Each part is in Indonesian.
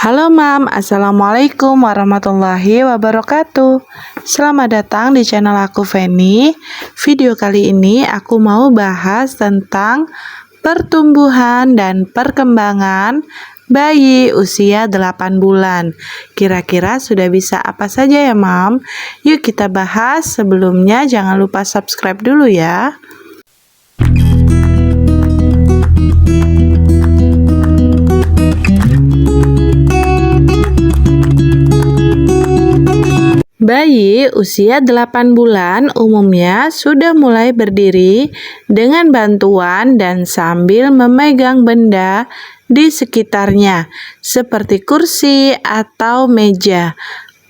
Halo Mam, Assalamualaikum warahmatullahi wabarakatuh. Selamat datang di channel aku Feni. Video kali ini aku mau bahas tentang pertumbuhan dan perkembangan bayi usia 8 bulan. Kira-kira sudah bisa apa saja ya Mam? Yuk kita bahas. Sebelumnya jangan lupa subscribe dulu ya. Bayi usia 8 bulan umumnya sudah mulai berdiri dengan bantuan dan sambil memegang benda di sekitarnya, seperti kursi atau meja.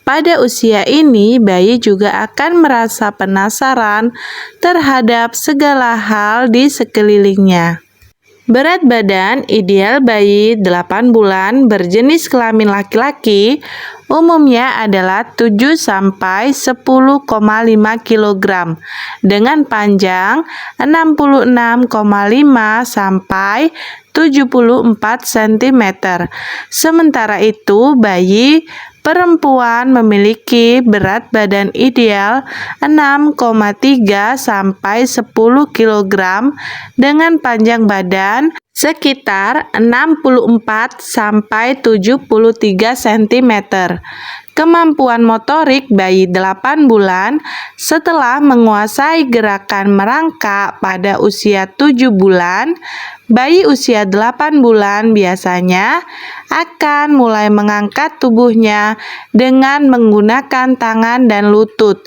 Pada usia ini, bayi juga akan merasa penasaran terhadap segala hal di sekelilingnya. Berat badan ideal bayi 8 bulan berjenis kelamin laki-laki umumnya adalah 7-10,5 kg dengan panjang 66,5 sampai 74 cm. Sementara itu, bayi perempuan memiliki berat badan ideal 6,3 sampai 10 kg dengan panjang badan sekitar 64 sampai 73 cm. Kemampuan motorik bayi 8 bulan setelah menguasai gerakan merangkak pada usia 7 bulan, bayi usia 8 bulan biasanya akan mulai mengangkat tubuhnya dengan menggunakan tangan dan lutut.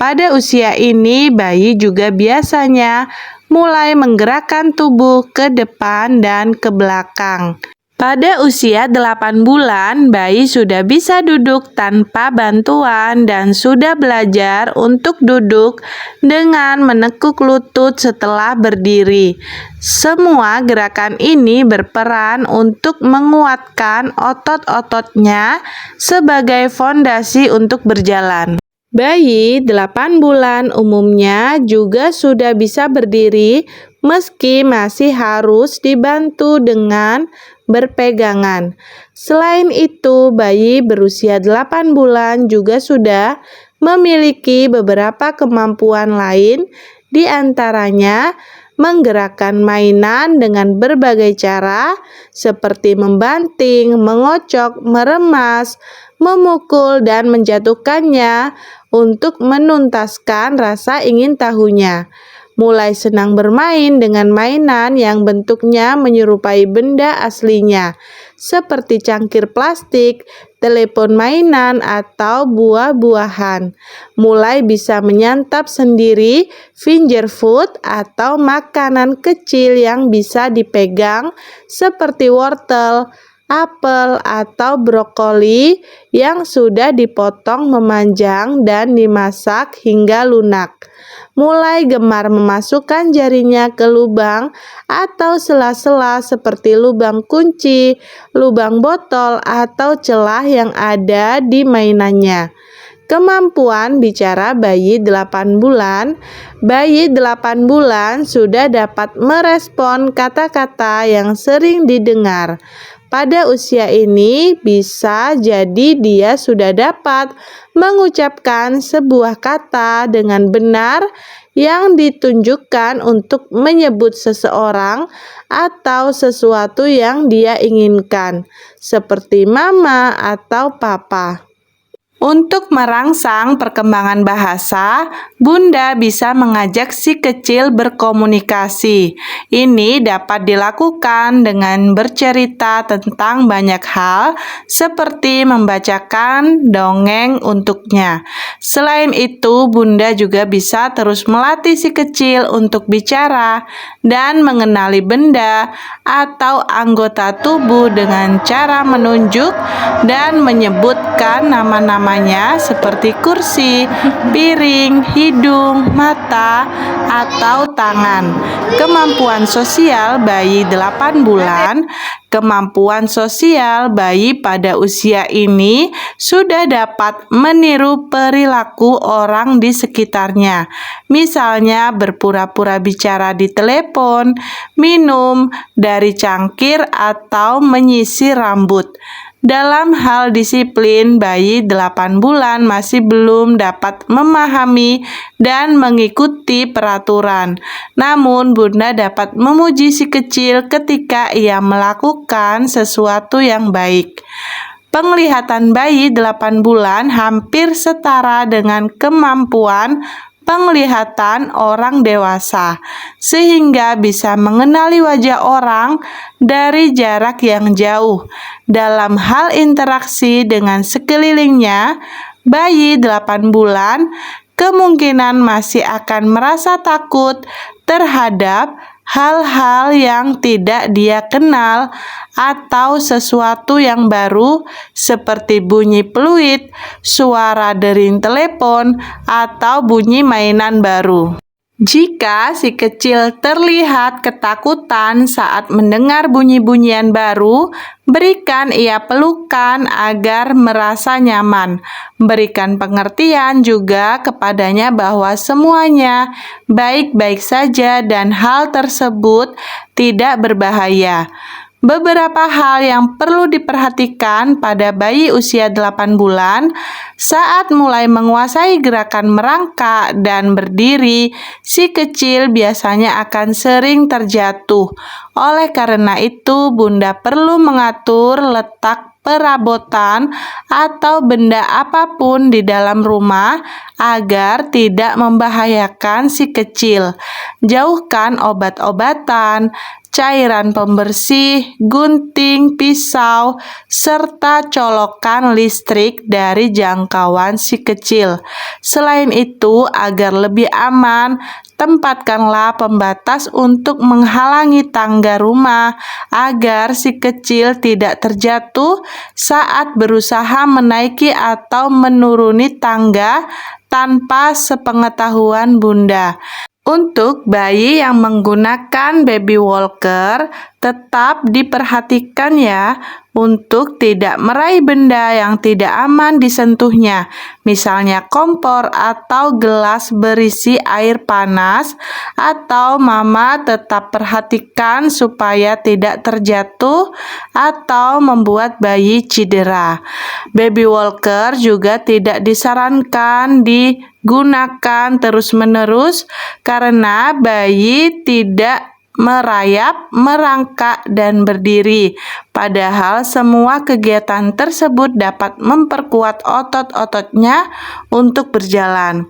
Pada usia ini, bayi juga biasanya mulai menggerakkan tubuh ke depan dan ke belakang. Pada usia 8 bulan, bayi sudah bisa duduk tanpa bantuan dan sudah belajar untuk duduk dengan menekuk lutut setelah berdiri. Semua gerakan ini berperan untuk menguatkan otot-ototnya sebagai fondasi untuk berjalan. Bayi 8 bulan umumnya juga sudah bisa berdiri meski masih harus dibantu dengan berpegangan. Selain itu, bayi berusia 8 bulan juga sudah memiliki beberapa kemampuan lain, di antaranya menggerakkan mainan dengan berbagai cara seperti membanting, mengocok, meremas, memukul, dan menjatuhkannya untuk menuntaskan rasa ingin tahunya. Mulai senang bermain dengan mainan yang bentuknya menyerupai benda aslinya, seperti cangkir plastik, telepon mainan, atau buah-buahan. Mulai bisa menyantap sendiri finger food atau makanan kecil yang bisa dipegang, seperti wortel, apel, atau brokoli yang sudah dipotong memanjang dan dimasak hingga lunak. Mulai gemar memasukkan jarinya ke lubang atau sela-sela seperti lubang kunci, lubang botol, atau celah yang ada di mainannya. Kemampuan bicara bayi 8 bulan. Bayi 8 bulan sudah dapat merespon kata-kata yang sering didengar. Pada usia ini bisa jadi dia sudah dapat mengucapkan sebuah kata dengan benar yang ditunjukkan untuk menyebut seseorang atau sesuatu yang dia inginkan, seperti mama atau papa. Untuk merangsang perkembangan bahasa, Bunda bisa mengajak si kecil berkomunikasi. Ini dapat dilakukan dengan bercerita tentang banyak hal, seperti membacakan dongeng untuknya. Selain itu, Bunda juga bisa terus melatih si kecil untuk bicara dan mengenali benda atau anggota tubuh dengan cara menunjuk dan menyebutkan nama-nama seperti kursi, piring, hidung, mata, atau tangan. Kemampuan sosial bayi 8 bulan. Kemampuan sosial bayi pada usia ini sudah dapat meniru perilaku orang di sekitarnya. Misalnya berpura-pura bicara di telepon, minum dari cangkir, atau menyisir rambut. Dalam hal disiplin, bayi 8 bulan masih belum dapat memahami dan mengikuti peraturan. Namun, Bunda dapat memuji si kecil ketika ia melakukan sesuatu yang baik. Penglihatan bayi 8 bulan hampir setara dengan kemampuan penglihatan orang dewasa, sehingga bisa mengenali wajah orang dari jarak yang jauh. Dalam hal interaksi dengan sekelilingnya, bayi 8 bulan kemungkinan masih akan merasa takut terhadap hal-hal yang tidak dia kenal atau sesuatu yang baru seperti bunyi peluit, suara dering telepon, atau bunyi mainan baru. Jika si kecil terlihat ketakutan saat mendengar bunyi-bunyian baru, berikan ia pelukan agar merasa nyaman. Berikan pengertian juga kepadanya bahwa semuanya baik-baik saja dan hal tersebut tidak berbahaya. Beberapa hal yang perlu diperhatikan pada bayi usia 8 bulan saat mulai menguasai gerakan merangkak dan berdiri, si kecil biasanya akan sering terjatuh. Oleh karena itu, Bunda perlu mengatur letak perabotan atau benda apapun di dalam rumah agar tidak membahayakan si kecil. Jauhkan obat-obatan, cairan pembersih, gunting, pisau, serta colokan listrik dari jangkauan si kecil. Selain itu, agar lebih aman, tempatkanlah pembatas untuk menghalangi tangga rumah agar si kecil tidak terjatuh saat berusaha menaiki atau menuruni tangga tanpa sepengetahuan Bunda. Untuk bayi yang menggunakan baby walker, tetap diperhatikan ya untuk tidak meraih benda yang tidak aman disentuhnya, misalnya kompor atau gelas berisi air panas, atau mama tetap perhatikan supaya tidak terjatuh atau membuat bayi cedera. Baby walker juga tidak disarankan digunakan terus-menerus karena bayi tidak merayap, merangkak, dan berdiri. Padahal semua kegiatan tersebut dapat memperkuat otot-ototnya untuk berjalan.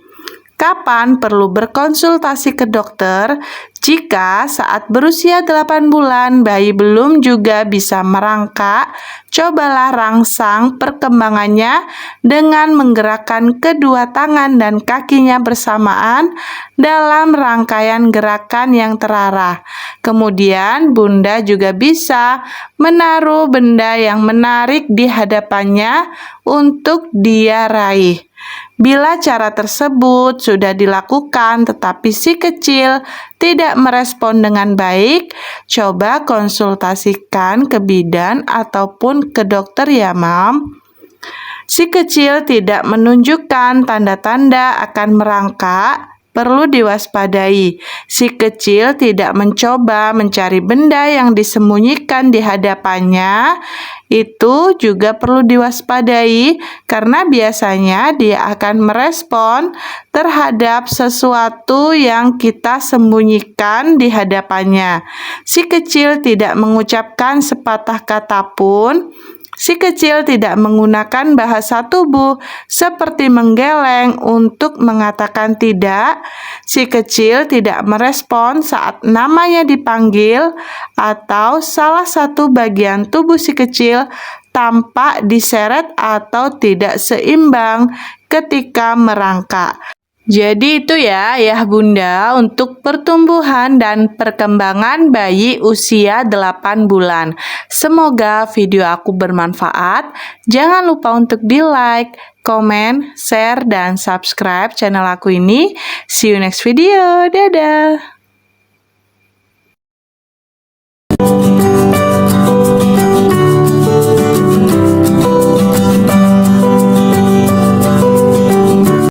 Kapan perlu berkonsultasi ke dokter? Jika saat berusia 8 bulan bayi belum juga bisa merangkak, cobalah rangsang perkembangannya dengan menggerakkan kedua tangan dan kakinya bersamaan dalam rangkaian gerakan yang terarah. Kemudian Bunda juga bisa menaruh benda yang menarik di hadapannya untuk dia raih. Bila cara tersebut sudah dilakukan tetapi si kecil tidak merespon dengan baik, coba konsultasikan ke bidan ataupun ke dokter ya, Mam. Si kecil tidak menunjukkan tanda-tanda akan merangkak, perlu diwaspadai. Si kecil tidak mencoba mencari benda yang disembunyikan di hadapannya. Itu juga perlu diwaspadai karena biasanya dia akan merespon terhadap sesuatu yang kita sembunyikan di hadapannya. Si kecil tidak mengucapkan sepatah kata pun. Si kecil tidak menggunakan bahasa tubuh seperti menggeleng untuk mengatakan tidak. Si kecil tidak merespon saat namanya dipanggil atau salah satu bagian tubuh si kecil tampak diseret atau tidak seimbang ketika merangkak. Jadi itu ya Bunda untuk pertumbuhan dan perkembangan bayi usia 8 bulan. Semoga video aku bermanfaat. Jangan lupa untuk di-like, komen, share, dan subscribe channel aku ini. See you next video. Dadah!